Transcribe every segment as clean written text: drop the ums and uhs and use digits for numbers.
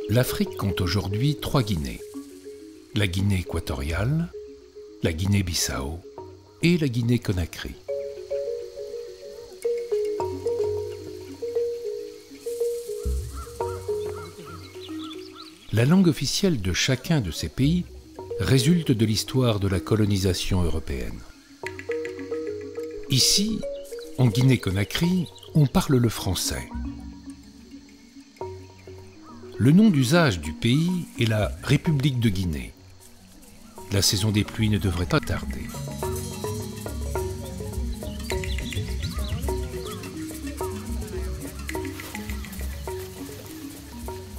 L'Afrique compte aujourd'hui 3 Guinées. La Guinée équatoriale, la Guinée-Bissau et la Guinée-Conakry. La langue officielle de chacun de ces pays résulte de l'histoire de la colonisation européenne. Ici, en Guinée-Conakry, on parle le français. Le nom d'usage du pays est la République de Guinée. La saison des pluies ne devrait pas tarder.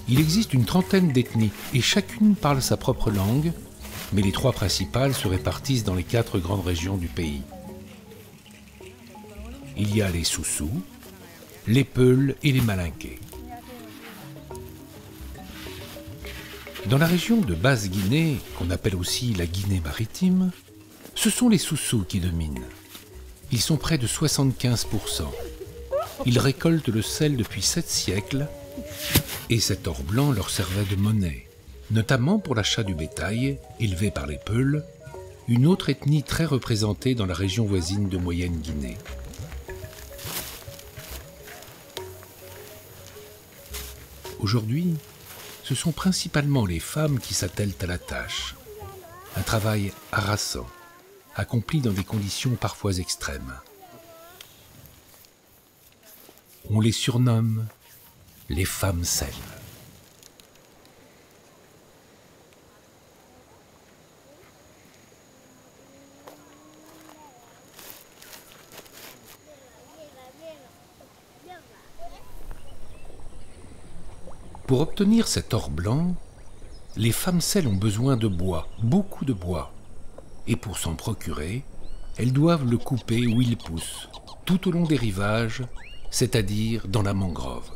Il existe une trentaine d'ethnies et chacune parle sa propre langue, mais les 3 principales se répartissent dans les 4 grandes régions du pays. Il y a les Soussous, les Peuls et les Malinqués. Dans la région de Basse-Guinée, qu'on appelle aussi la Guinée maritime, ce sont les Soussous qui dominent. Ils sont près de 75%. Ils récoltent le sel depuis 7 siècles et cet or blanc leur servait de monnaie, notamment pour l'achat du bétail élevé par les Peuls, une autre ethnie très représentée dans la région voisine de Moyenne-Guinée. Aujourd'hui, ce sont principalement les femmes qui s'attellent à la tâche. Un travail harassant, accompli dans des conditions parfois extrêmes. On les surnomme les femmes sel. Pour obtenir cet or blanc, les femmes sel ont besoin de bois, beaucoup de bois. Et pour s'en procurer, elles doivent le couper où il pousse, tout au long des rivages, c'est-à-dire dans la mangrove.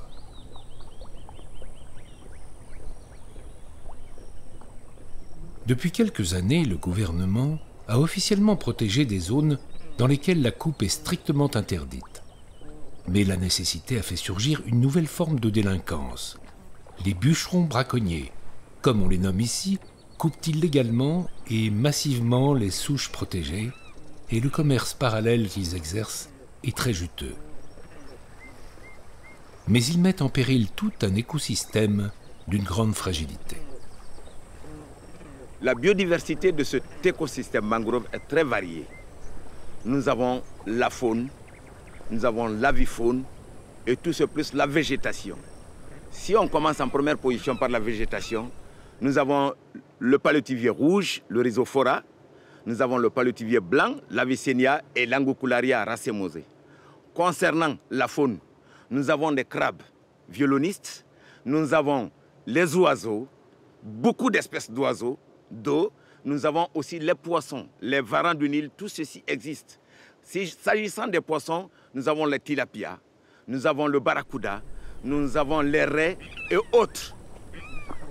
Depuis quelques années, le gouvernement a officiellement protégé des zones dans lesquelles la coupe est strictement interdite. Mais la nécessité a fait surgir une nouvelle forme de délinquance. Les bûcherons braconniers, comme on les nomme ici, coupent illégalement et massivement les souches protégées, et le commerce parallèle qu'ils exercent est très juteux. Mais ils mettent en péril tout un écosystème d'une grande fragilité. La biodiversité de cet écosystème mangrove est très variée. Nous avons la faune, nous avons l'avifaune et tout ce plus la végétation. Si on commence en première position par la végétation, nous avons le palétuvier rouge, le rhizophora, nous avons le palétuvier blanc, l'Avicennia et l'Angulularia racemose. Concernant la faune, nous avons des crabes violonistes, nous avons les oiseaux, beaucoup d'espèces d'oiseaux, d'eau, nous avons aussi les poissons, les varans du Nil, tout ceci existe. S'agissant des poissons, nous avons les tilapia, nous avons le barracuda, nous avons les raies et autres.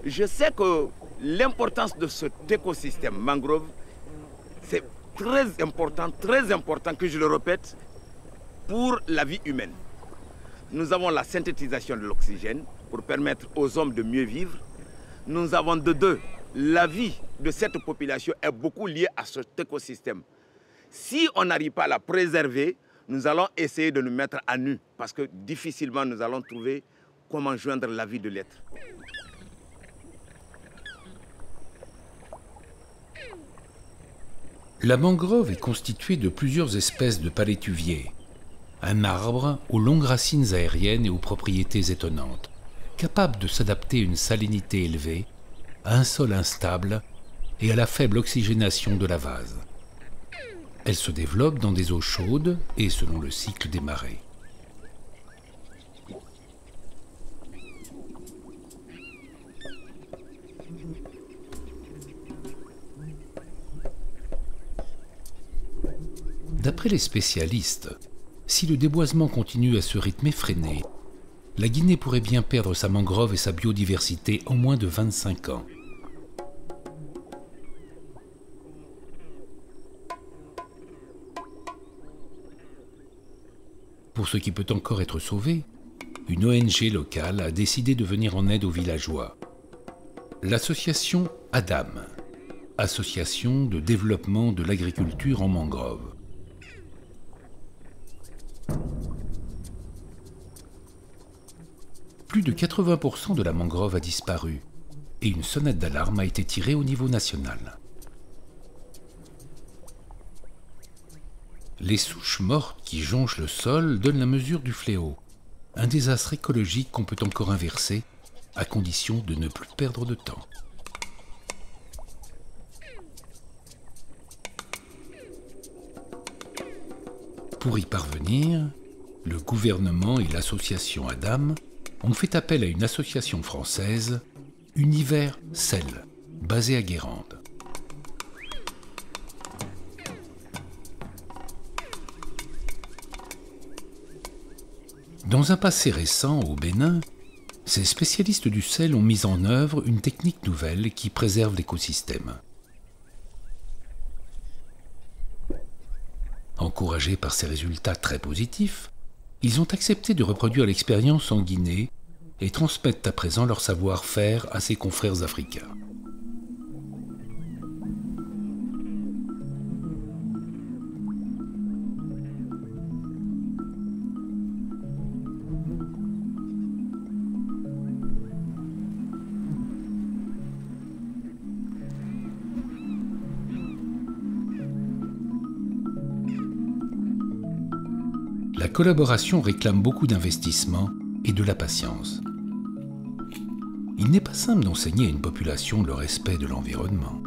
Je sais que l'importance de cet écosystème mangrove, c'est très important que je le répète, pour la vie humaine. Nous avons la synthétisation de l'oxygène pour permettre aux hommes de mieux vivre. Nous avons de deux, la vie de cette population est beaucoup liée à cet écosystème. Si on n'arrive pas à la préserver, nous allons essayer de nous mettre à nu parce que difficilement nous allons trouver comment joindre la vie de l'être. La mangrove est constituée de plusieurs espèces de palétuviers, un arbre aux longues racines aériennes et aux propriétés étonnantes, capable de s'adapter à une salinité élevée, à un sol instable et à la faible oxygénation de la vase. Elle se développe dans des eaux chaudes et selon le cycle des marées. D'après les spécialistes, si le déboisement continue à ce rythme effréné, la Guinée pourrait bien perdre sa mangrove et sa biodiversité en moins de 25 ans. Pour ce qui peut encore être sauvé, une ONG locale a décidé de venir en aide aux villageois. L'association ADAM, Association de développement de l'agriculture en mangrove. Plus de 80% de la mangrove a disparu et une sonnette d'alarme a été tirée au niveau national. Les souches mortes qui jonchent le sol donnent la mesure du fléau, un désastre écologique qu'on peut encore inverser à condition de ne plus perdre de temps. Pour y parvenir, le gouvernement et l'association ADAM ont fait appel à une association française, Univers Sel, basée à Guérande. Dans un passé récent, au Bénin, ces spécialistes du sel ont mis en œuvre une technique nouvelle qui préserve l'écosystème. Encouragés par ces résultats très positifs, ils ont accepté de reproduire l'expérience en Guinée et transmettent à présent leur savoir-faire à ses confrères africains. La collaboration réclame beaucoup d'investissement et de la patience. Il n'est pas simple d'enseigner à une population le respect de l'environnement.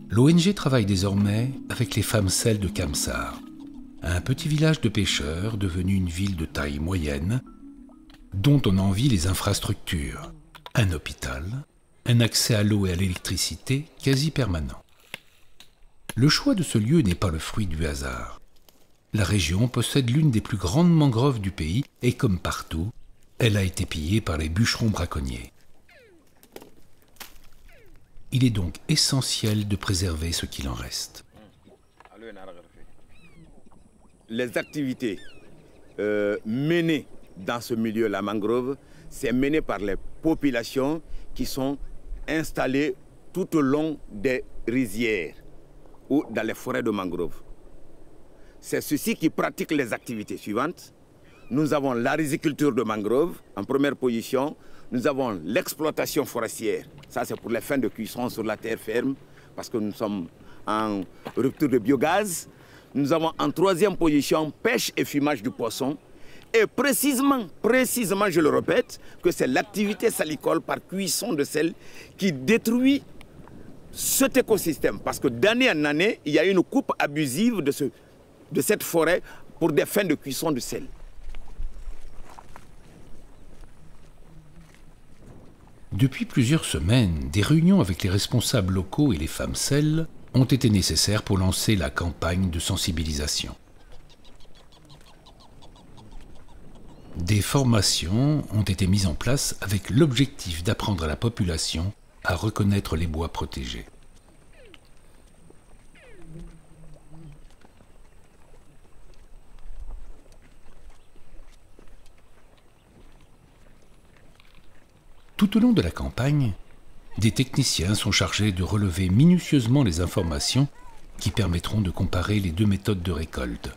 L'ONG travaille désormais avec les femmes sel de Kamsar, un petit village de pêcheurs devenu une ville de taille moyenne, dont on envie les infrastructures, un hôpital, un accès à l'eau et à l'électricité quasi permanent. Le choix de ce lieu n'est pas le fruit du hasard. La région possède l'une des plus grandes mangroves du pays et comme partout, elle a été pillée par les bûcherons braconniers. Il est donc essentiel de préserver ce qu'il en reste. Les activités menées dans ce milieu, la mangrove, c'est mené par les populations qui sont installées tout au long des rizières ou dans les forêts de mangrove. C'est ceux-ci qui pratiquent les activités suivantes. Nous avons la riziculture de mangrove en première position. Nous avons l'exploitation forestière. Ça, c'est pour les fins de cuisson sur la terre ferme, parce que nous sommes en rupture de biogaz. Nous avons en troisième position pêche et fumage du poisson. Et précisément, je le répète, que c'est l'activité salicole par cuisson de sel qui détruit cet écosystème. Parce que d'année en année, il y a une coupe abusive de cette forêt pour des fins de cuisson de sel. Depuis plusieurs semaines, des réunions avec les responsables locaux et les femmes sel ont été nécessaires pour lancer la campagne de sensibilisation. Des formations ont été mises en place avec l'objectif d'apprendre à la population à reconnaître les bois protégés. Tout au long de la campagne, des techniciens sont chargés de relever minutieusement les informations qui permettront de comparer les deux méthodes de récolte,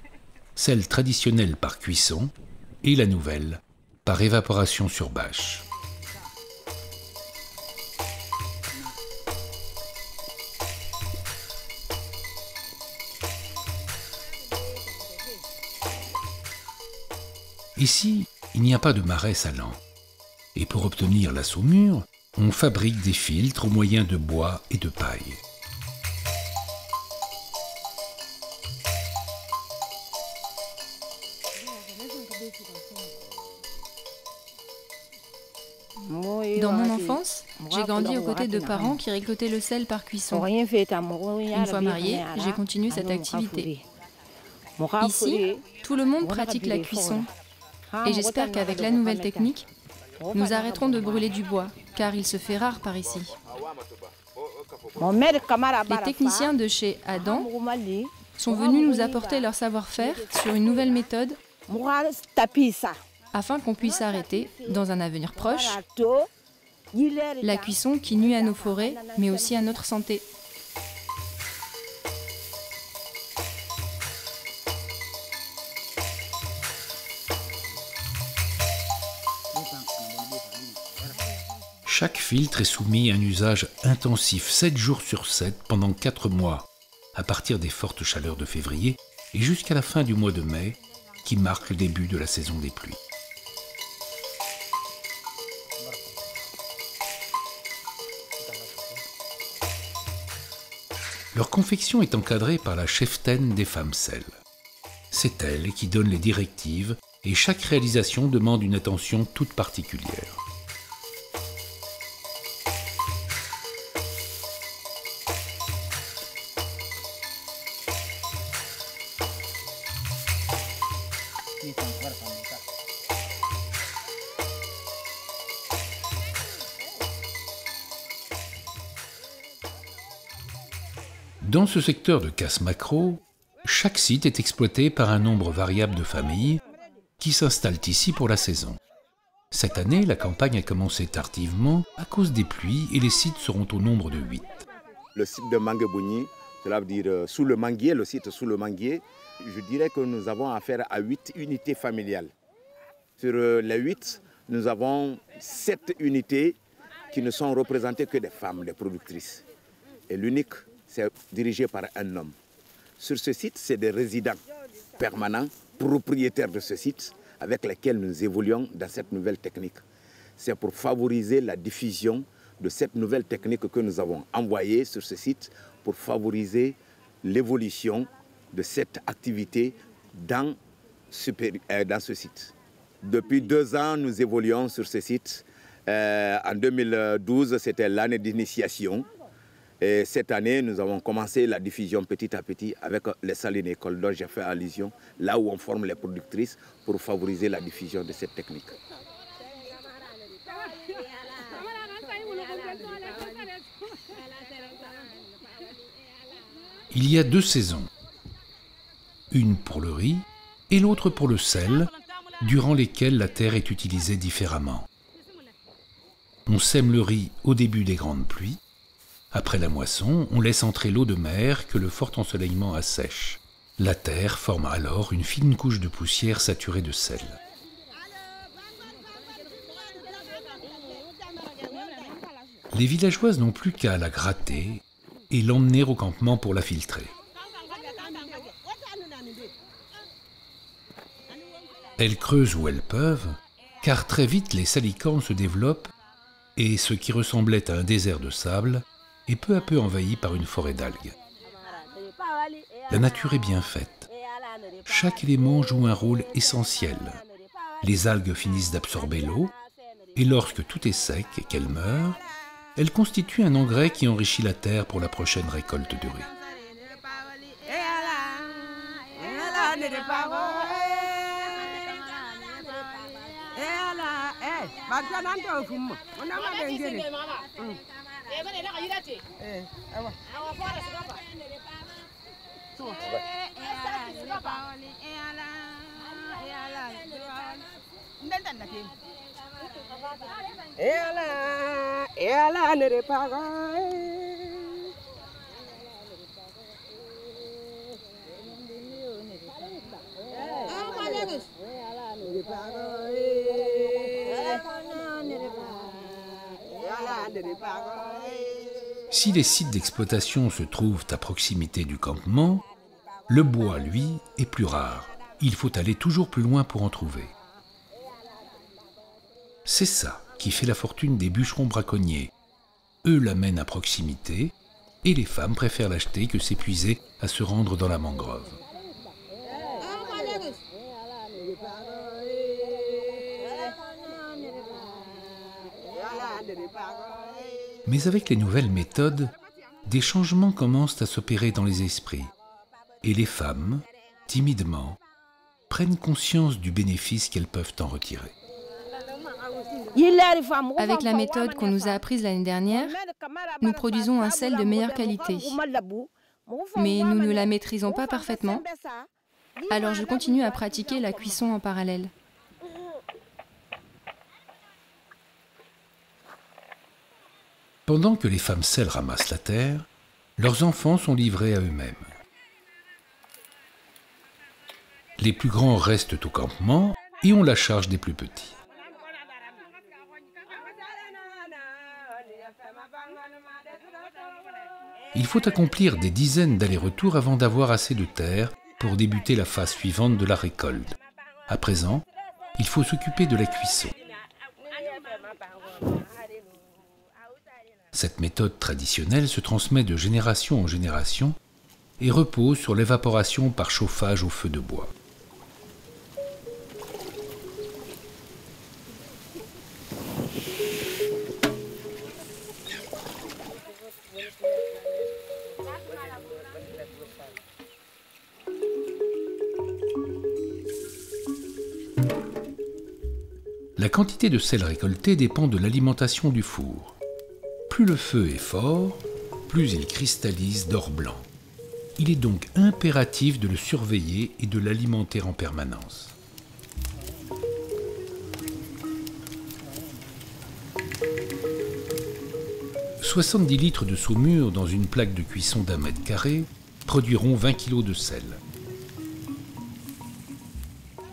celle traditionnelle par cuisson et la nouvelle par évaporation sur bâche. Ici, il n'y a pas de marais salant. Et pour obtenir la saumure, on fabrique des filtres au moyen de bois et de paille. Dans mon enfance, J'ai grandi aux côtés de parents qui récoltaient le sel par cuisson. Une fois mariée, j'ai continué cette activité. Ici, tout le monde pratique la cuisson. Et j'espère qu'avec la nouvelle technique, nous arrêterons de brûler du bois, car il se fait rare par ici. Les techniciens de chez Adam sont venus nous apporter leur savoir-faire sur une nouvelle méthode afin qu'on puisse arrêter, dans un avenir proche, la cuisson qui nuit à nos forêts, mais aussi à notre santé. Chaque filtre est soumis à un usage intensif 7 jours sur 7 pendant 4 mois, à partir des fortes chaleurs de février et jusqu'à la fin du mois de mai, qui marque le début de la saison des pluies. Leur confection est encadrée par la cheftaine des femmes sel. C'est elle qui donne les directives et chaque réalisation demande une attention toute particulière. Dans ce secteur de casse-maquereau, chaque site est exploité par un nombre variable de familles qui s'installent ici pour la saison. Cette année, la campagne a commencé tardivement à cause des pluies et les sites seront au nombre de 8. Le site de Manguebouni, cela veut dire sous le manguier, le site sous le manguier, je dirais que nous avons affaire à 8 unités familiales. Sur les 8, nous avons 7 unités qui ne sont représentées que des femmes, des productrices. Et l'unique, c'est dirigé par un homme. Sur ce site, c'est des résidents permanents, propriétaires de ce site, avec lesquels nous évoluons dans cette nouvelle technique. C'est pour favoriser la diffusion de cette nouvelle technique que nous avons envoyée sur ce site, pour favoriser l'évolution de cette activité dans ce site. Depuis 2 ans, nous évoluons sur ce site. En 2012, c'était l'année d'initiation. Et cette année, nous avons commencé la diffusion petit à petit avec les salines écoles dont j'ai fait allusion, là où on forme les productrices pour favoriser la diffusion de cette technique. Il y a 2 saisons, une pour le riz et l'autre pour le sel, durant lesquelles la terre est utilisée différemment. On sème le riz au début des grandes pluies. Après la moisson, on laisse entrer l'eau de mer que le fort ensoleillement assèche. La terre forme alors une fine couche de poussière saturée de sel. Les villageoises n'ont plus qu'à la gratter et l'emmener au campement pour la filtrer. Elles creusent où elles peuvent, car très vite les salicornes se développent et ce qui ressemblait à un désert de sable est peu à peu envahi par une forêt d'algues. La nature est bien faite. Chaque élément joue un rôle essentiel. Les algues finissent d'absorber l'eau, et lorsque tout est sec et qu'elles meurent, elles constituent un engrais qui enrichit la terre pour la prochaine récolte du riz. Si les sites d'exploitation se trouvent à proximité du campement, le bois, lui, est plus rare. Il faut aller toujours plus loin pour en trouver. C'est ça qui fait la fortune des bûcherons braconniers. Eux l'amènent à proximité et les femmes préfèrent l'acheter que s'épuiser à se rendre dans la mangrove. Mais avec les nouvelles méthodes, des changements commencent à s'opérer dans les esprits. Et les femmes, timidement, prennent conscience du bénéfice qu'elles peuvent en retirer. Avec la méthode qu'on nous a apprise l'année dernière, nous produisons un sel de meilleure qualité. Mais nous ne la maîtrisons pas parfaitement, alors je continue à pratiquer la cuisson en parallèle. Pendant que les femmes sel ramassent la terre, leurs enfants sont livrés à eux-mêmes. Les plus grands restent au campement et ont la charge des plus petits. Il faut accomplir des dizaines d'allers-retours avant d'avoir assez de terre pour débuter la phase suivante de la récolte. À présent, il faut s'occuper de la cuisson. Cette méthode traditionnelle se transmet de génération en génération et repose sur l'évaporation par chauffage au feu de bois. La quantité de sel récolté dépend de l'alimentation du four. Plus le feu est fort, plus il cristallise d'or blanc. Il est donc impératif de le surveiller et de l'alimenter en permanence. « 70 litres de saumure dans une plaque de cuisson d'1 mètre carré produiront 20 kg de sel.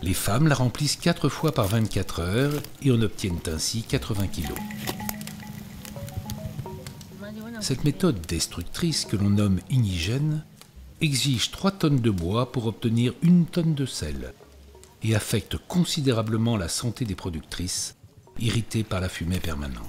Les femmes la remplissent 4 fois par 24 heures et en obtiennent ainsi 80 kg. Cette méthode destructrice que l'on nomme indigène exige 3 tonnes de bois pour obtenir 1 tonne de sel et affecte considérablement la santé des productrices, irritées par la fumée permanente.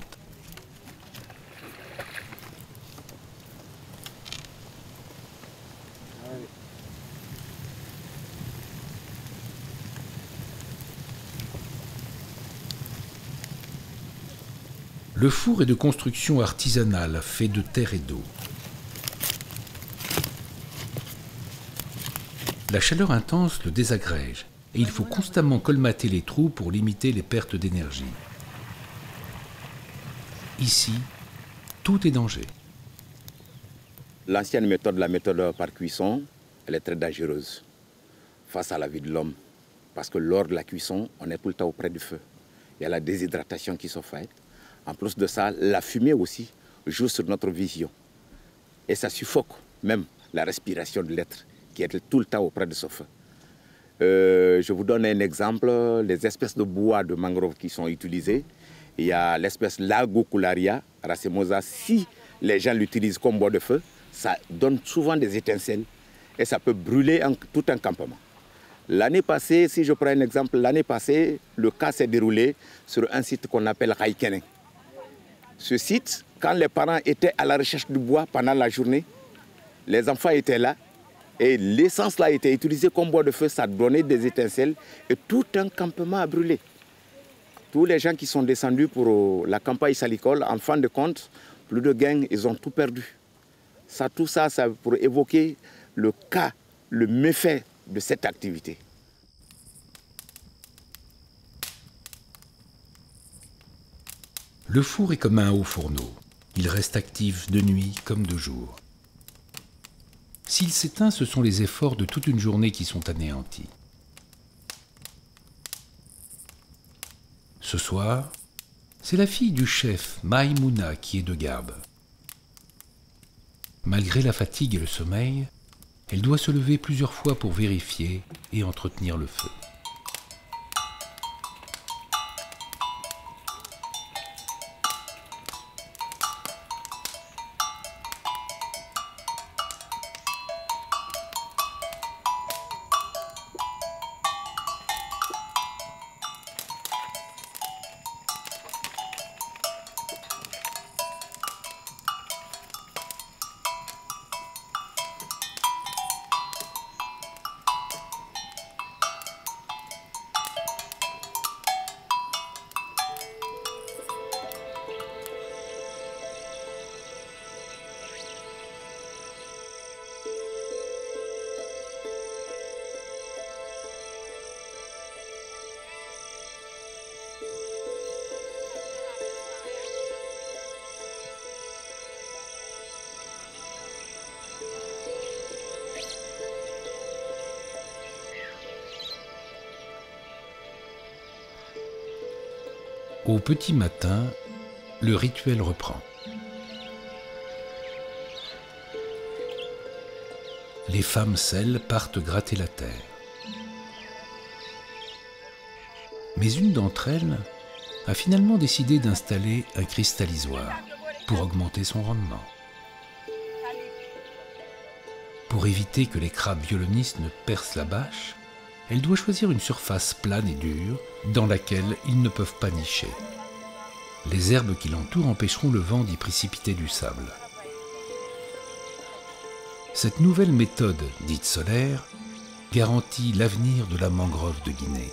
Le four est de construction artisanale, fait de terre et d'eau. La chaleur intense le désagrège et il faut constamment colmater les trous pour limiter les pertes d'énergie. Ici, tout est danger. L'ancienne méthode, la méthode par cuisson, elle est très dangereuse face à la vie de l'homme. Parce que lors de la cuisson, on est tout le temps auprès du feu. Il y a la déshydratation qui se fait. En plus de ça, la fumée aussi joue sur notre vision. Et ça suffoque même la respiration de l'être qui est tout le temps auprès de ce feu. Je vous donne un exemple, les espèces de bois de mangrove qui sont utilisées. Il y a l'espèce Lagocularia racemosa. Si les gens l'utilisent comme bois de feu, ça donne souvent des étincelles et ça peut brûler tout un campement. L'année passée, si je prends un exemple, l'année passée, le cas s'est déroulé sur un site qu'on appelle Raikene. Ce site, quand les parents étaient à la recherche du bois pendant la journée, les enfants étaient là et l'essence là était utilisée comme bois de feu, ça donnait des étincelles et tout un campement a brûlé. Tous les gens qui sont descendus pour la campagne salicole, en fin de compte, plus de gains, ils ont tout perdu. Tout ça, c'est pour évoquer le cas, le méfait de cette activité. Le four est comme un haut fourneau. Il reste actif de nuit comme de jour. S'il s'éteint, ce sont les efforts de toute une journée qui sont anéantis. Ce soir, c'est la fille du chef, Maïmouna, qui est de garde. Malgré la fatigue et le sommeil, elle doit se lever plusieurs fois pour vérifier et entretenir le feu. Au petit matin, le rituel reprend. Les femmes selles partent gratter la terre. Mais une d'entre elles a finalement décidé d'installer un cristallisoire pour augmenter son rendement. Pour éviter que les crabes violonistes ne percent la bâche, elle doit choisir une surface plane et dure dans laquelle ils ne peuvent pas nicher. Les herbes qui l'entourent empêcheront le vent d'y précipiter du sable. Cette nouvelle méthode, dite solaire, garantit l'avenir de la mangrove de Guinée.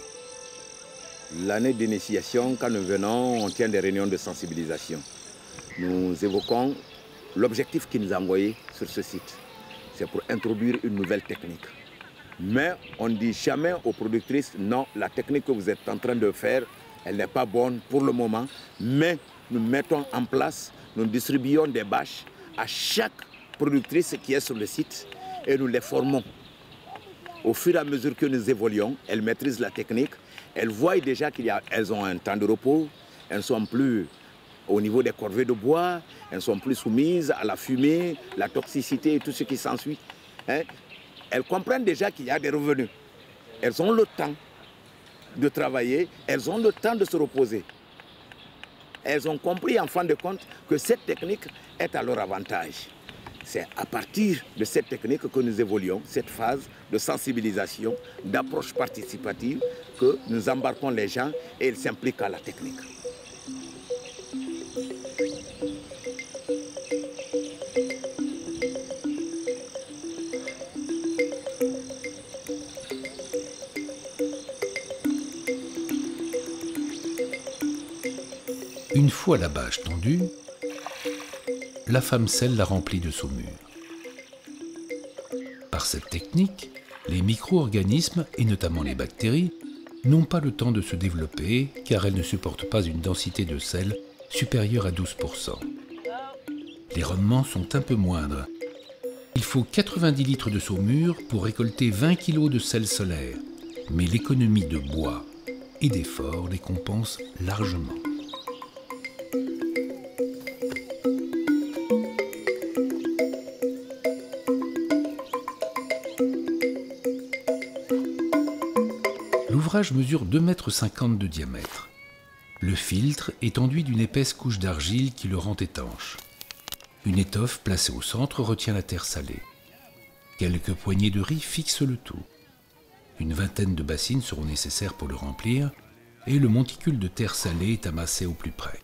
L'année d'initiation, quand nous venons, on tient des réunions de sensibilisation. Nous évoquons l'objectif qui nous a envoyé sur ce site. C'est pour introduire une nouvelle technique. Mais on ne dit jamais aux productrices, non, la technique que vous êtes en train de faire, elle n'est pas bonne pour le moment, mais nous mettons en place, nous distribuons des bâches à chaque productrice qui est sur le site et nous les formons. Au fur et à mesure que nous évoluons, elles maîtrisent la technique, elles voient déjà qu'elles ont un temps de repos, elles ne sont plus au niveau des corvées de bois, elles ne sont plus soumises à la fumée, la toxicité et tout ce qui s'ensuit. Elles comprennent déjà qu'il y a des revenus. Elles ont le temps de travailler, elles ont le temps de se reposer. Elles ont compris en fin de compte que cette technique est à leur avantage. C'est à partir de cette technique que nous évoluons, cette phase de sensibilisation, d'approche participative, que nous embarquons les gens et ils s'impliquent à la technique. Une fois la bâche tendue, la femme selle la remplit de saumure. Par cette technique, les micro-organismes, et notamment les bactéries, n'ont pas le temps de se développer car elles ne supportent pas une densité de sel supérieure à 12%. Les rendements sont un peu moindres. Il faut 90 litres de saumure pour récolter 20 kg de sel solaire, mais l'économie de bois et d'efforts les compense largement. L'ouvrage mesure 2,50 m de diamètre. Le filtre est enduit d'une épaisse couche d'argile qui le rend étanche. Une étoffe placée au centre retient la terre salée. Quelques poignées de riz fixent le tout. Une vingtaine de bassines seront nécessaires pour le remplir et le monticule de terre salée est amassé au plus près.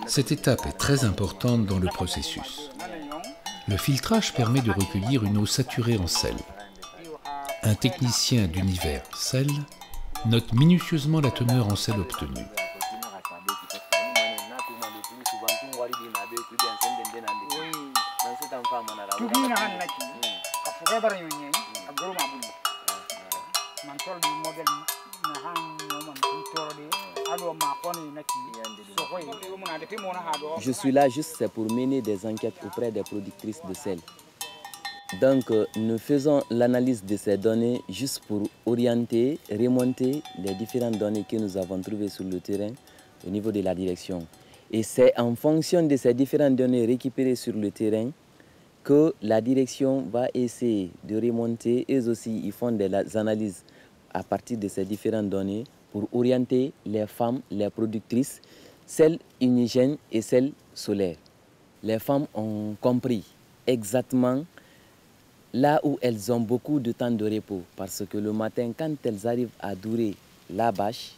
Cette étape est très importante dans le processus. Le filtrage permet de recueillir une eau saturée en sel. Un technicien d'univers sel note minutieusement la teneur en sel obtenue. Je suis là juste pour mener des enquêtes auprès des productrices de sel. Donc, nous faisons l'analyse de ces données juste pour orienter, remonter les différentes données que nous avons trouvées sur le terrain au niveau de la direction. Et c'est en fonction de ces différentes données récupérées sur le terrain que la direction va essayer de remonter. Eux aussi, ils font des analyses à partir de ces différentes données pour orienter les femmes, les productrices, celles indigènes et celles solaires. Les femmes ont compris exactement là où elles ont beaucoup de temps de repos. Parce que le matin, quand elles arrivent à dourer la bâche,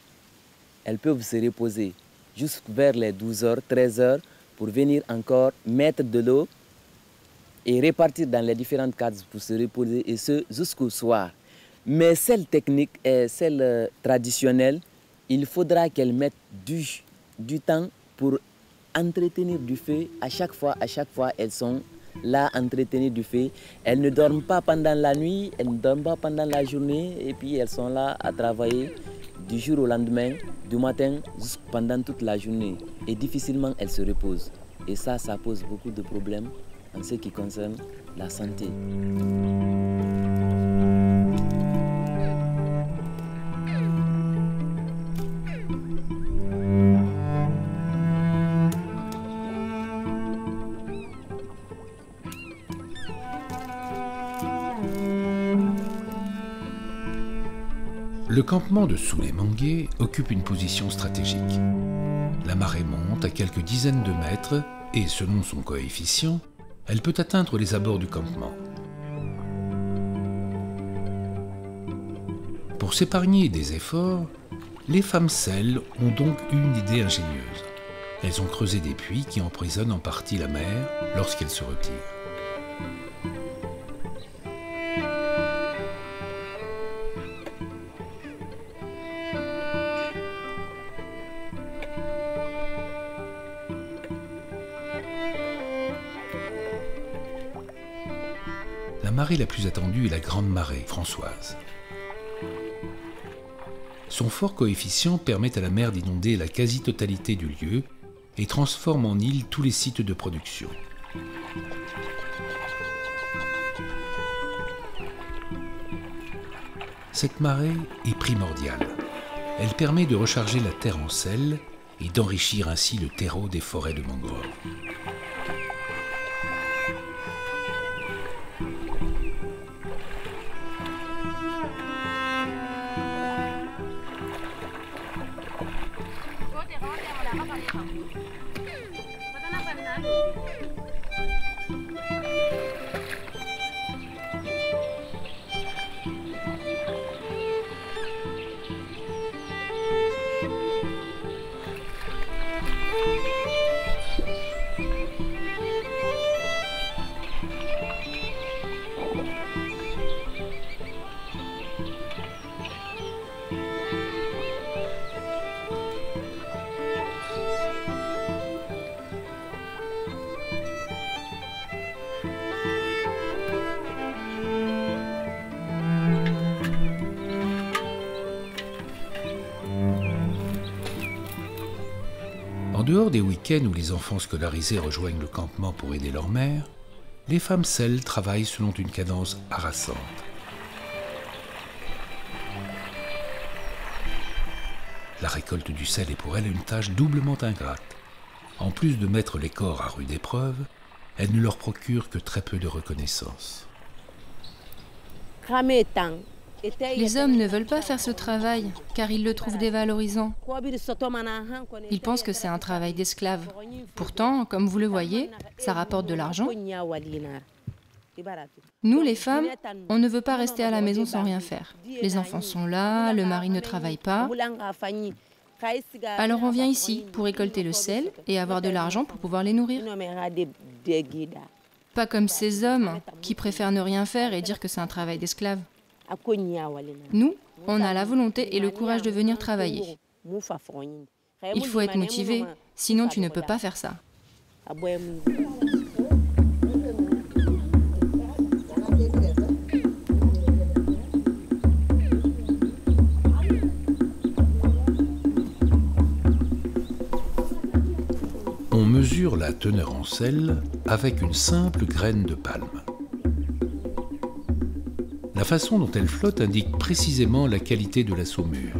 elles peuvent se reposer juste vers les 12h, 13h pour venir encore mettre de l'eau et répartir dans les différentes cases pour se reposer, et ce jusqu'au soir. Mais celle technique et celle traditionnelle, il faudra qu'elles mettent du temps pour entretenir du feu. À chaque fois, elles sont là, entretenues du feu. Elles ne dorment pas pendant la nuit, elles ne dorment pas pendant la journée, et puis elles sont là à travailler du jour au lendemain, du matin pendant toute la journée. Et difficilement elles se reposent. Et ça pose beaucoup de problèmes en ce qui concerne la santé. Le campement de Souleymangé occupe une position stratégique. La marée monte à quelques dizaines de mètres et, selon son coefficient, elle peut atteindre les abords du campement. Pour s'épargner des efforts, les femmes Sel ont donc une idée ingénieuse. Elles ont creusé des puits qui emprisonnent en partie la mer lorsqu'elle se retire. La marée la plus attendue est la Grande Marée, Françoise. Son fort coefficient permet à la mer d'inonder la quasi-totalité du lieu et transforme en île tous les sites de production. Cette marée est primordiale. Elle permet de recharger la terre en sel et d'enrichir ainsi le terreau des forêts de mangroves. En dehors des week-ends où les enfants scolarisés rejoignent le campement pour aider leur mère, les femmes Sel travaillent selon une cadence harassante. La récolte du sel est pour elles une tâche doublement ingrate. En plus de mettre les corps à rude épreuve, elle ne leur procure que très peu de reconnaissance. Les hommes ne veulent pas faire ce travail car ils le trouvent dévalorisant. Ils pensent que c'est un travail d'esclave. Pourtant, comme vous le voyez, ça rapporte de l'argent. Nous, les femmes, on ne veut pas rester à la maison sans rien faire. Les enfants sont là, le mari ne travaille pas. Alors on vient ici pour récolter le sel et avoir de l'argent pour pouvoir les nourrir. Pas comme ces hommes qui préfèrent ne rien faire et dire que c'est un travail d'esclave. Nous, on a la volonté et le courage de venir travailler. Il faut être motivé, sinon tu ne peux pas faire ça. On mesure la teneur en sel avec une simple graine de palme. La façon dont elle flotte indique précisément la qualité de la saumure.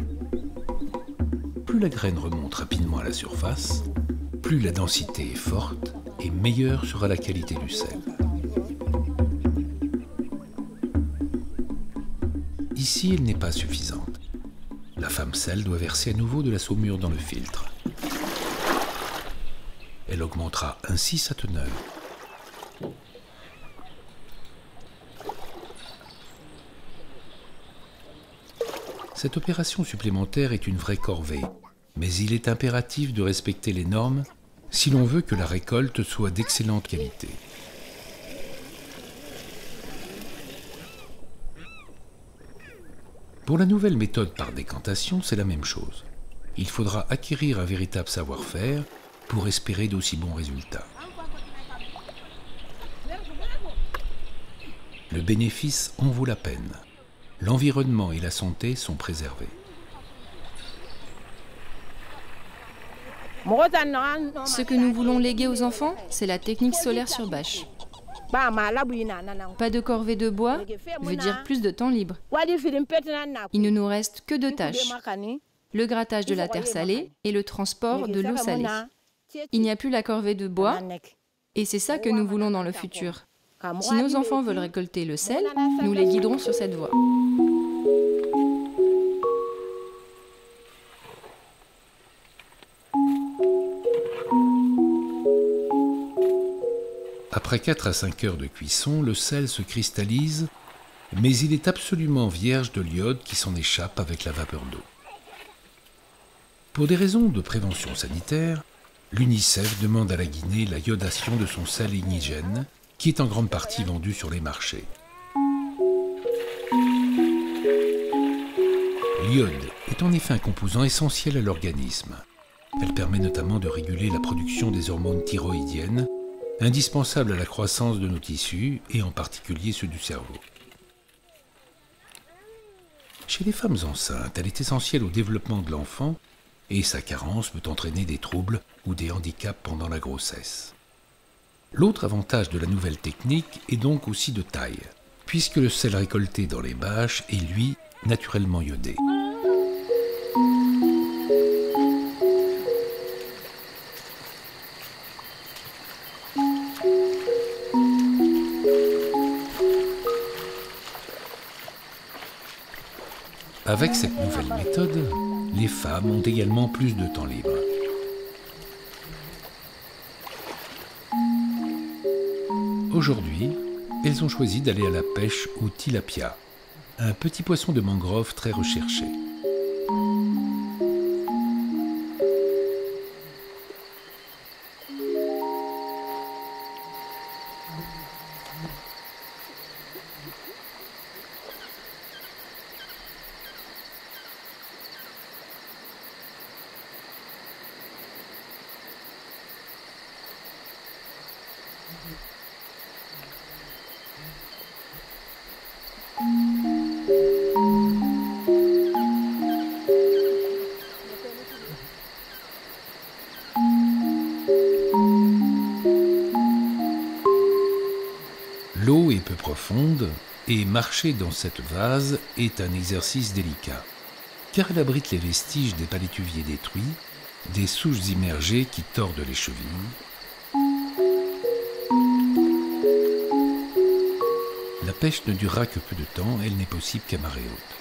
Plus la graine remonte rapidement à la surface, plus la densité est forte et meilleure sera la qualité du sel. Ici, elle n'est pas suffisante. La femme Sel doit verser à nouveau de la saumure dans le filtre. Elle augmentera ainsi sa teneur. Cette opération supplémentaire est une vraie corvée, mais il est impératif de respecter les normes si l'on veut que la récolte soit d'excellente qualité. Pour la nouvelle méthode par décantation, c'est la même chose. Il faudra acquérir un véritable savoir-faire pour espérer d'aussi bons résultats. Le bénéfice en vaut la peine. L'environnement et la santé sont préservés. Ce que nous voulons léguer aux enfants, c'est la technique solaire sur bâche. Pas de corvée de bois veut dire plus de temps libre. Il ne nous reste que 2 tâches. Le grattage de la terre salée et le transport de l'eau salée. Il n'y a plus la corvée de bois et c'est ça que nous voulons dans le futur. Si nos enfants veulent récolter le sel, nous les guiderons sur cette voie. Après 4 à 5 heures de cuisson, le sel se cristallise, mais il est absolument vierge de l'iode qui s'en échappe avec la vapeur d'eau. Pour des raisons de prévention sanitaire, l'UNICEF demande à la Guinée la iodation de son sel indigène, qui est en grande partie vendu sur les marchés. L'iode est en effet un composant essentiel à l'organisme. Elle permet notamment de réguler la production des hormones thyroïdiennes, indispensables à la croissance de nos tissus et en particulier ceux du cerveau. Chez les femmes enceintes, elle est essentielle au développement de l'enfant et sa carence peut entraîner des troubles ou des handicaps pendant la grossesse. L'autre avantage de la nouvelle technique est donc aussi de taille, puisque le sel récolté dans les bâches est, lui, naturellement iodé. Avec cette nouvelle méthode, les femmes ont également plus de temps libre. Aujourd'hui, elles ont choisi d'aller à la pêche au tilapia, un petit poisson de mangrove très recherché. L'eau est peu profonde et marcher dans cette vase est un exercice délicat, car elle abrite les vestiges des palétuviers détruits, des souches immergées qui tordent les chevilles. La pêche ne durera que peu de temps, elle n'est possible qu'à marée haute.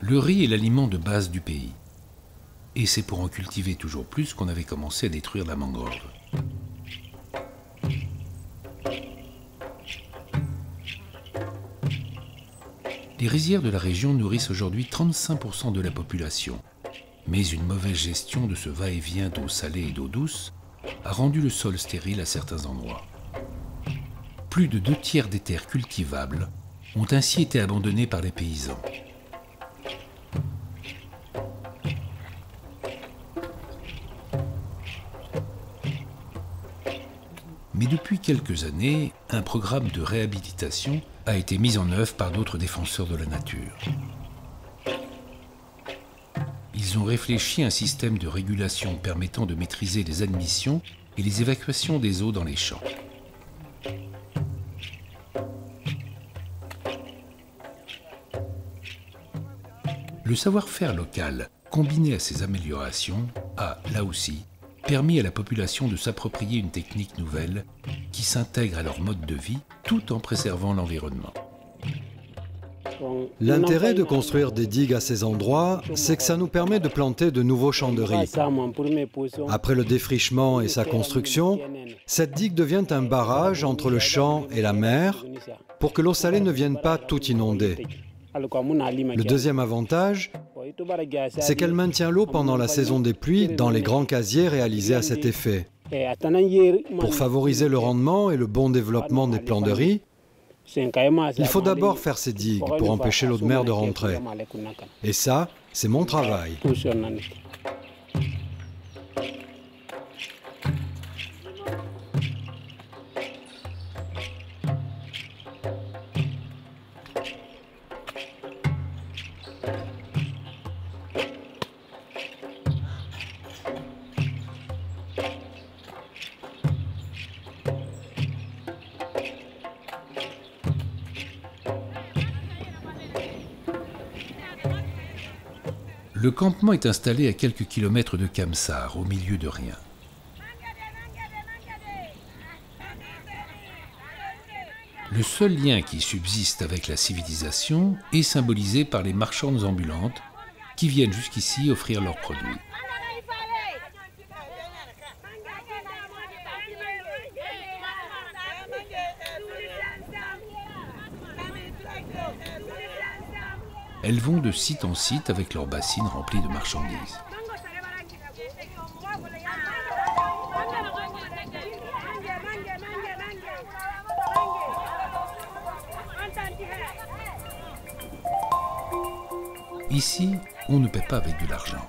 Le riz est l'aliment de base du pays. Et c'est pour en cultiver toujours plus qu'on avait commencé à détruire la mangrove. Les rizières de la région nourrissent aujourd'hui 35% de la population. Mais une mauvaise gestion de ce va-et-vient d'eau salée et d'eau douce a rendu le sol stérile à certains endroits. Plus de 2/3 des terres cultivables ont ainsi été abandonnées par les paysans. Mais depuis quelques années, un programme de réhabilitation a été mis en œuvre par d'autres défenseurs de la nature. Ils ont réfléchi à un système de régulation permettant de maîtriser les admissions et les évacuations des eaux dans les champs. Le savoir-faire local, combiné à ces améliorations, a, là aussi, permis à la population de s'approprier une technique nouvelle qui s'intègre à leur mode de vie tout en préservant l'environnement. L'intérêt de construire des digues à ces endroits, c'est que ça nous permet de planter de nouveaux champs de riz. Après le défrichement et sa construction, cette digue devient un barrage entre le champ et la mer pour que l'eau salée ne vienne pas tout inonder. Le deuxième avantage, c'est qu'elle maintient l'eau pendant la saison des pluies dans les grands casiers réalisés à cet effet. Pour favoriser le rendement et le bon développement des plants de riz, il faut d'abord faire ces digues pour empêcher l'eau de mer de rentrer. Et ça, c'est mon travail. Le campement est installé à quelques kilomètres de Kamsar, au milieu de rien. Le seul lien qui subsiste avec la civilisation est symbolisé par les marchandes ambulantes qui viennent jusqu'ici offrir leurs produits. Elles vont de site en site avec leurs bassines remplies de marchandises. Ici, on ne paie pas avec de l'argent.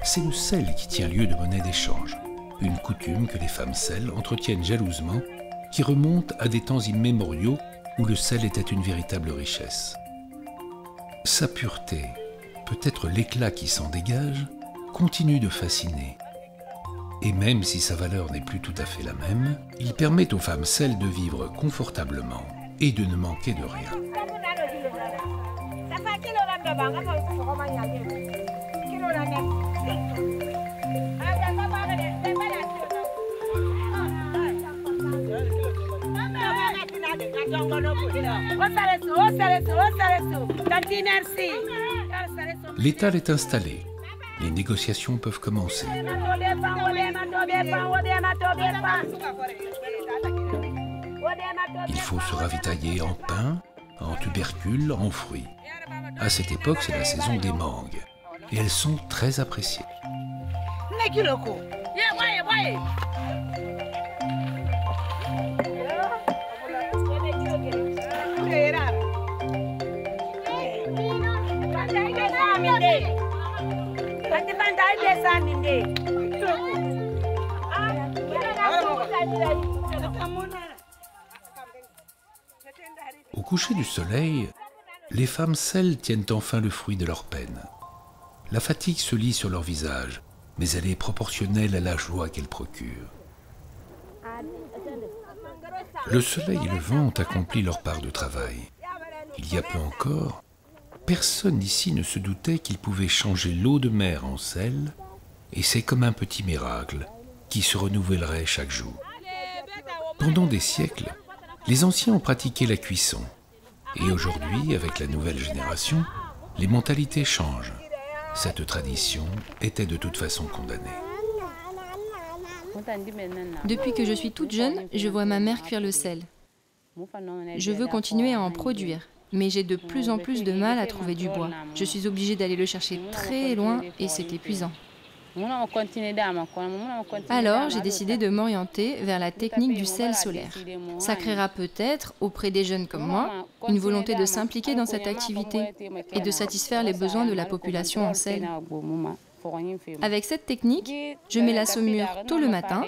C'est le sel qui tient lieu de monnaie d'échange, une coutume que les femmes sel entretiennent jalousement, qui remonte à des temps immémoriaux où le sel était une véritable richesse. Sa pureté, peut-être l'éclat qui s'en dégage, continue de fasciner. Et même si sa valeur n'est plus tout à fait la même, il permet aux femmes sel de vivre confortablement et de ne manquer de rien. L'étal est installé. Les négociations peuvent commencer. Il faut se ravitailler en pain, en tubercules, en fruits. À cette époque, c'est la saison des mangues. Et elles sont très appréciées. Au coucher du soleil, les femmes sel tiennent enfin le fruit de leur peine. La fatigue se lit sur leur visage, mais elle est proportionnelle à la joie qu'elle procure. Le soleil et le vent ont accompli leur part de travail. Il y a peu encore, personne ici ne se doutait qu'ils pouvaient changer l'eau de mer en sel, et c'est comme un petit miracle qui se renouvellerait chaque jour. Pendant des siècles, les anciens ont pratiqué la cuisson. Et aujourd'hui, avec la nouvelle génération, les mentalités changent. Cette tradition était de toute façon condamnée. Depuis que je suis toute jeune, je vois ma mère cuire le sel. Je veux continuer à en produire, mais j'ai de plus en plus de mal à trouver du bois. Je suis obligée d'aller le chercher très loin et c'est épuisant. Alors, j'ai décidé de m'orienter vers la technique du sel solaire. Ça créera peut-être, auprès des jeunes comme moi, une volonté de s'impliquer dans cette activité et de satisfaire les besoins de la population en sel. Avec cette technique, je mets la saumure tôt le matin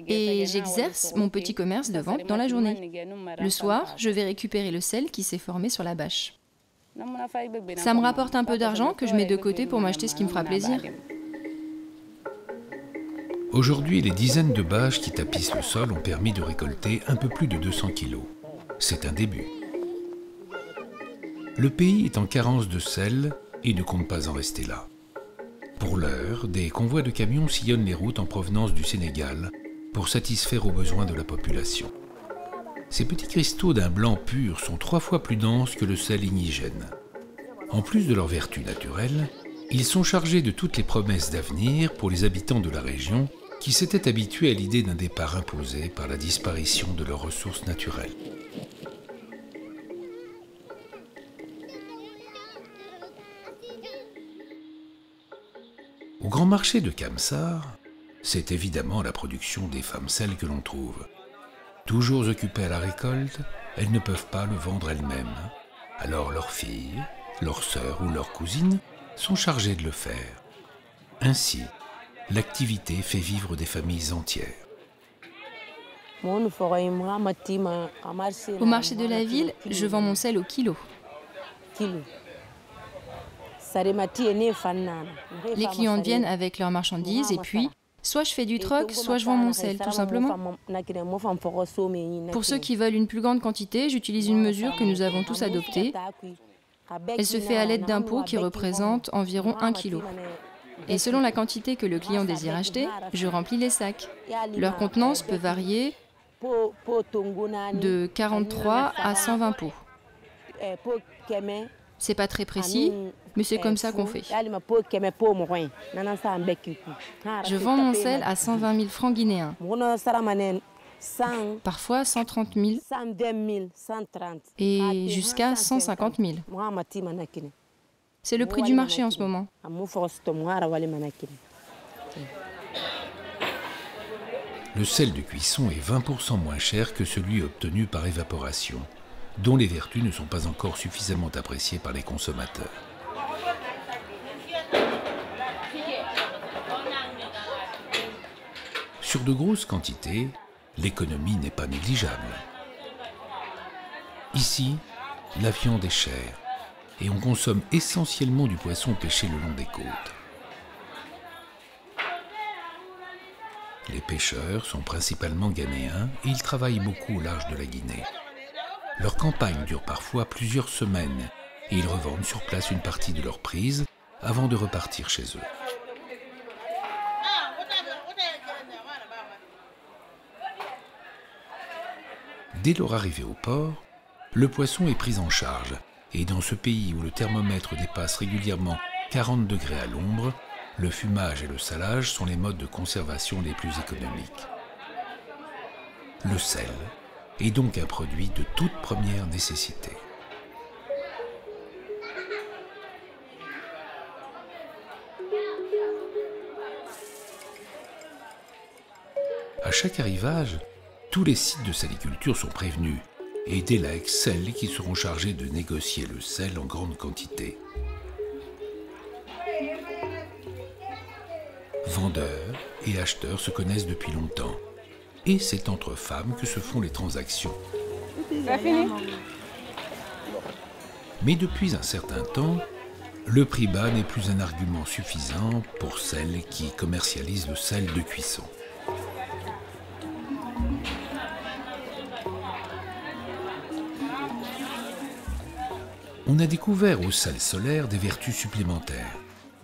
et j'exerce mon petit commerce de vente dans la journée. Le soir, je vais récupérer le sel qui s'est formé sur la bâche. Ça me rapporte un peu d'argent que je mets de côté pour m'acheter ce qui me fera plaisir. Aujourd'hui, les dizaines de bâches qui tapissent le sol ont permis de récolter un peu plus de 200 kilos. C'est un début. Le pays est en carence de sel et ne compte pas en rester là. Pour l'heure, des convois de camions sillonnent les routes en provenance du Sénégal pour satisfaire aux besoins de la population. Ces petits cristaux d'un blanc pur sont 3 fois plus denses que le sel indigène. En plus de leurs vertus naturelles, ils sont chargés de toutes les promesses d'avenir pour les habitants de la région qui s'étaient habitués à l'idée d'un départ imposé par la disparition de leurs ressources naturelles. Au grand marché de Kamsar, c'est évidemment la production des femmes sel que l'on trouve. Toujours occupées à la récolte, elles ne peuvent pas le vendre elles-mêmes. Alors leurs filles, leurs sœurs ou leurs cousines sont chargées de le faire. Ainsi, l'activité fait vivre des familles entières. Au marché de la ville, je vends mon sel au kilo. Les clients viennent avec leurs marchandises et puis, soit je fais du troc, soit je vends mon sel, tout simplement. Pour ceux qui veulent une plus grande quantité, j'utilise une mesure que nous avons tous adoptée. Elle se fait à l'aide d'un pot qui représente environ 1 kg. Et selon la quantité que le client désire acheter, je remplis les sacs. Leur contenance peut varier de 43 à 120 pots. C'est pas très précis, mais c'est comme ça qu'on fait. Je vends mon sel à 120 000 francs guinéens, parfois 130 000 et jusqu'à 150 000. C'est le prix du marché en ce moment. Le sel de cuisson est 20% moins cher que celui obtenu par évaporation, dont les vertus ne sont pas encore suffisamment appréciées par les consommateurs. Sur de grosses quantités, l'économie n'est pas négligeable. Ici, la viande est chère et on consomme essentiellement du poisson pêché le long des côtes. Les pêcheurs sont principalement ghanéens et ils travaillent beaucoup au large de la Guinée. Leur campagne dure parfois plusieurs semaines et ils revendent sur place une partie de leur prise avant de repartir chez eux. Dès leur arrivée au port, le poisson est pris en charge et dans ce pays où le thermomètre dépasse régulièrement 40 degrés à l'ombre, le fumage et le salage sont les modes de conservation les plus économiques. Le sel est donc un produit de toute première nécessité. À chaque arrivage, tous les sites de saliculture sont prévenus et délèguent celles qui seront chargées de négocier le sel en grande quantité. Vendeurs et acheteurs se connaissent depuis longtemps et c'est entre femmes que se font les transactions. Mais depuis un certain temps, le prix bas n'est plus un argument suffisant pour celles qui commercialisent le sel de cuisson. On a découvert au sel solaire des vertus supplémentaires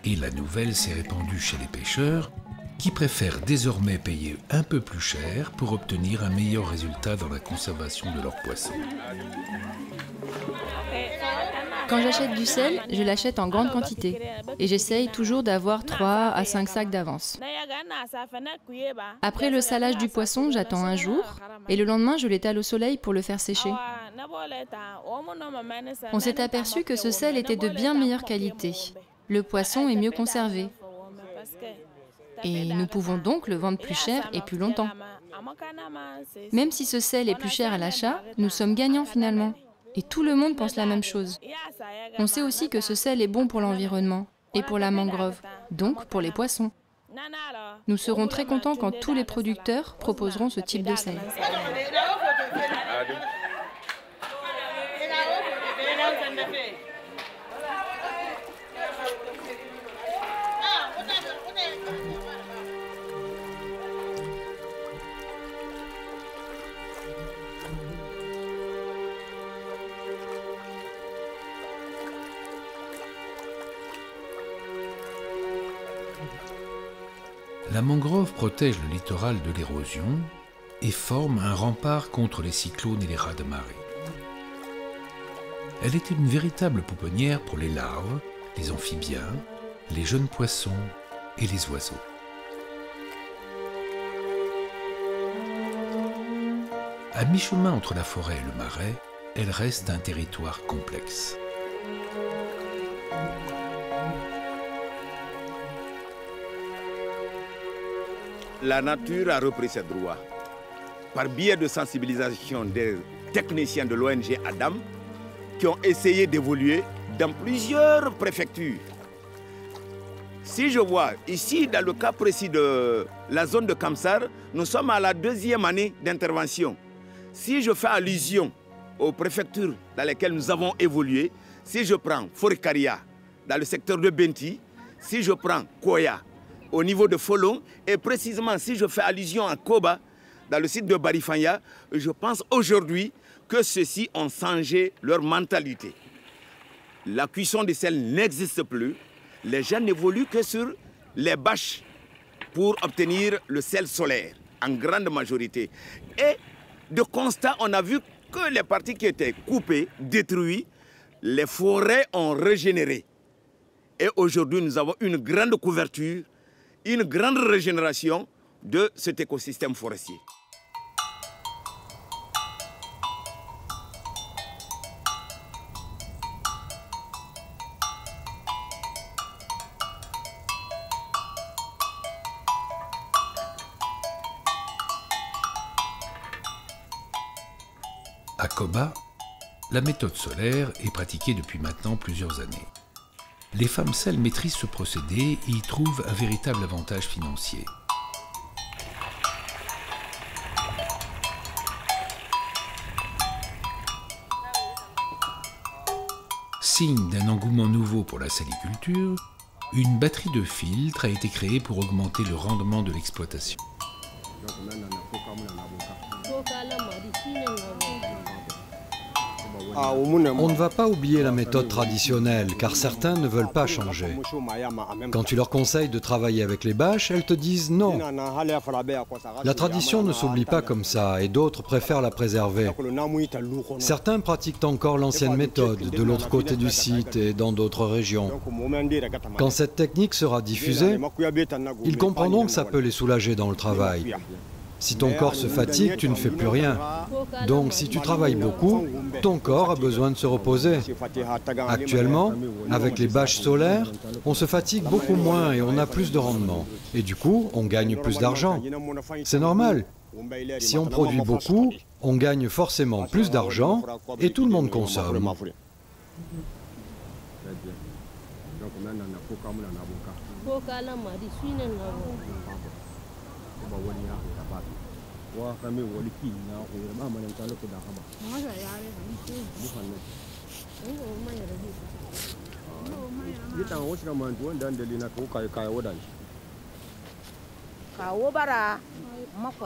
et la nouvelle s'est répandue chez les pêcheurs qui préfèrent désormais payer un peu plus cher pour obtenir un meilleur résultat dans la conservation de leurs poissons. Quand j'achète du sel, je l'achète en grande quantité et j'essaye toujours d'avoir 3 à 5 sacs d'avance. Après le salage du poisson, j'attends un jour et le lendemain, je l'étale au soleil pour le faire sécher. On s'est aperçu que ce sel était de bien meilleure qualité. Le poisson est mieux conservé. Et nous pouvons donc le vendre plus cher et plus longtemps. Même si ce sel est plus cher à l'achat, nous sommes gagnants finalement. Et tout le monde pense la même chose. On sait aussi que ce sel est bon pour l'environnement et pour la mangrove. donc pour les poissons. Nous serons très contents quand tous les producteurs proposeront ce type de sel. La mangrove protège le littoral de l'érosion et forme un rempart contre les cyclones et les raz de marée. Elle était une véritable pouponnière pour les larves, les amphibiens, les jeunes poissons et les oiseaux. À mi-chemin entre la forêt et le marais, elle reste un territoire complexe. La nature a repris ses droits par biais de sensibilisation des techniciens de l'ONG Adam qui ont essayé d'évoluer dans plusieurs préfectures. Si je vois ici, dans le cas précis de la zone de Kamsar, nous sommes à la 2e année d'intervention. Si je fais allusion aux préfectures dans lesquelles nous avons évolué, si je prends Forikaria dans le secteur de Benti, si je prends Koya au niveau de Folon, et précisément si je fais allusion à Koba, dans le site de Barifanya, je pense aujourd'hui que ceux-ci ont changé leur mentalité. La cuisson de sel n'existe plus, les gens n'évoluent que sur les bâches pour obtenir le sel solaire, en grande majorité. Et de constat, on a vu que les parties qui étaient coupées, détruites, les forêts ont régénéré. Et aujourd'hui, nous avons une grande couverture, une grande régénération de cet écosystème forestier. À Koba, la méthode solaire est pratiquée depuis maintenant plusieurs années. Les femmes sel maîtrisent ce procédé et y trouvent un véritable avantage financier. Signe d'un engouement nouveau pour la saliculture, une batterie de filtres a été créée pour augmenter le rendement de l'exploitation. On ne va pas oublier la méthode traditionnelle, car certains ne veulent pas changer. Quand tu leur conseilles de travailler avec les bâches, elles te disent non. La tradition ne s'oublie pas comme ça, et d'autres préfèrent la préserver. Certains pratiquent encore l'ancienne méthode, de l'autre côté du site et dans d'autres régions. Quand cette technique sera diffusée, ils comprendront que ça peut les soulager dans le travail. Si ton corps se fatigue, tu ne fais plus rien. Donc si tu travailles beaucoup, ton corps a besoin de se reposer. Actuellement, avec les bâches solaires, on se fatigue beaucoup moins et on a plus de rendement. Et du coup, on gagne plus d'argent. C'est normal. Si on produit beaucoup, on gagne forcément plus d'argent et tout le monde consomme.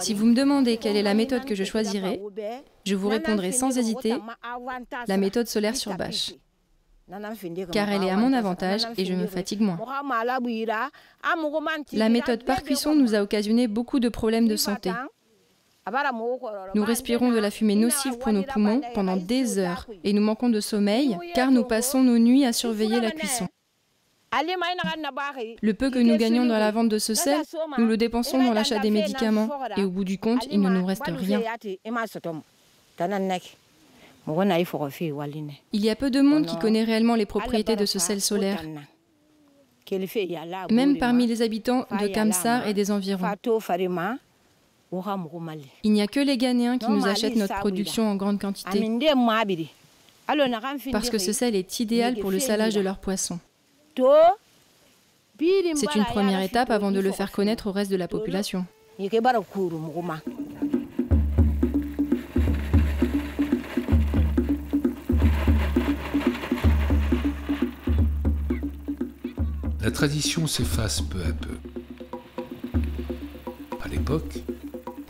Si vous me demandez quelle est la méthode que je choisirai, je vous répondrai sans hésiter la méthode solaire sur bâche, car elle est à mon avantage et je me fatigue moins. La méthode par cuisson nous a occasionné beaucoup de problèmes de santé. Nous respirons de la fumée nocive pour nos poumons pendant des heures et nous manquons de sommeil car nous passons nos nuits à surveiller la cuisson. Le peu que nous gagnons dans la vente de ce sel, nous le dépensons dans l'achat des médicaments et au bout du compte, il ne nous reste rien. Il y a peu de monde qui connaît réellement les propriétés de ce sel solaire, même parmi les habitants de Kamsar et des environs. Il n'y a que les Ghanéens qui nous achètent notre production en grande quantité, parce que ce sel est idéal pour le salage de leurs poissons. C'est une première étape avant de le faire connaître au reste de la population. La tradition s'efface peu à peu. À l'époque,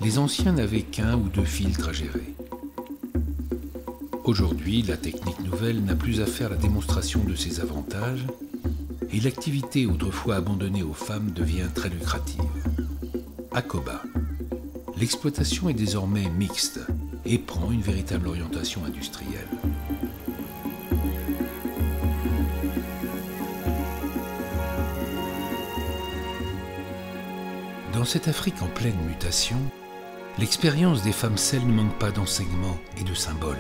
les anciens n'avaient qu'un ou deux filtres à gérer. Aujourd'hui, la technique nouvelle n'a plus à faire la démonstration de ses avantages et l'activité autrefois abandonnée aux femmes devient très lucrative. À Koba, l'exploitation est désormais mixte et prend une véritable orientation industrielle. Dans cette Afrique en pleine mutation, l'expérience des femmes sel ne manque pas d'enseignements et de symboles.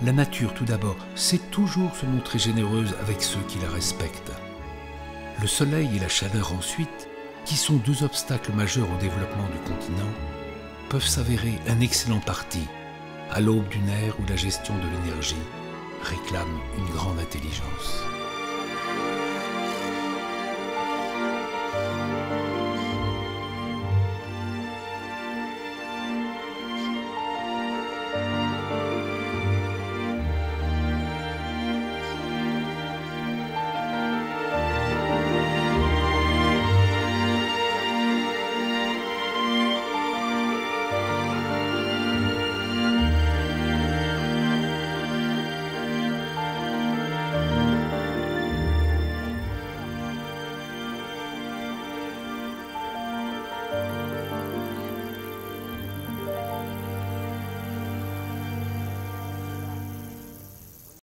La nature, tout d'abord, sait toujours se montrer généreuse avec ceux qui la respectent. Le soleil et la chaleur ensuite, qui sont deux obstacles majeurs au développement du continent, peuvent s'avérer un excellent parti à l'aube d'une ère où la gestion de l'énergie réclame une grande intelligence.